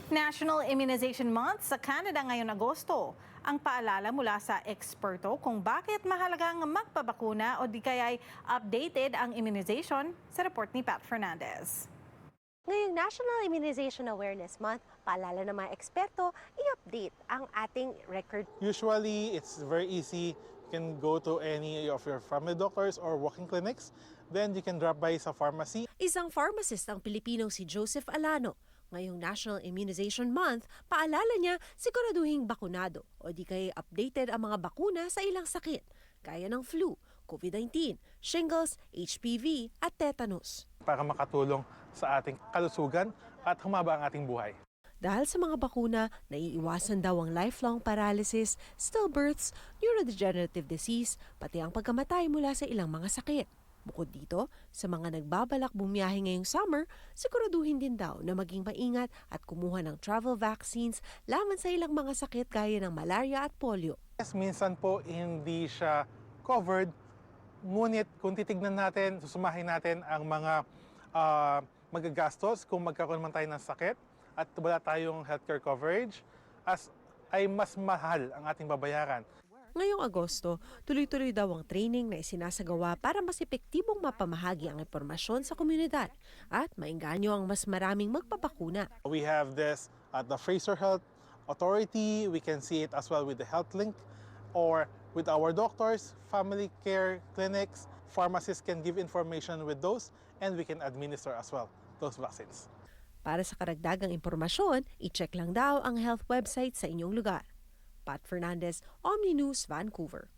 National Immunization Month sa Canada ngayong Agosto. Ang paalala mula sa eksperto kung bakit mahalagang magpabakuna o di kaya'y updated ang immunization sa report ni Pat Fernandez. Ngayong National Immunization Awareness Month, paalala ng mga eksperto, i-update ang ating record. Usually, it's very easy. You can go to any of your family doctors or walking clinics. Then you can drop by sa pharmacy. Isang pharmacist ang Pilipinong si Joseph Alano. Ngayong National Immunization Month, paalala niya siguraduhing bakunado o di kaya updated ang mga bakuna sa ilang sakit, gaya ng flu, COVID-19, shingles, HPV at tetanus. Para makatulong sa ating kalusugan at humaba ang ating buhay. Dahil sa mga bakuna, naiiwasan daw ang lifelong paralysis, stillbirths, neurodegenerative disease, pati ang pagkamatay mula sa ilang mga sakit. Bukod dito, sa mga nagbabalak bumiyahe ngayong summer, siguraduhin din daw na maging maingat at kumuha ng travel vaccines laban sa ilang mga sakit gaya ng malaria at polio. Yes, minsan po hindi siya covered, ngunit kung titignan natin, susumahin natin ang mga magagastos kung magkakaroon man tayo ng sakit at wala tayong healthcare coverage, ay mas mahal ang ating babayaran. Ngayong Agosto, tuloy-tuloy daw ang training na isinasagawa para mas epektibong mapamahagi ang impormasyon sa komunidad at maengganyo ang mas maraming magpapakuna. We have this at the Fraser Health Authority. We can see it as well with the HealthLink or with our doctors, family care clinics. Pharmacists can give information with those and we can administer as well those vaccines. Para sa karagdagang impormasyon, i-check lang daw ang health website sa inyong lugar. Pat Fernandez, Omni News, Vancouver.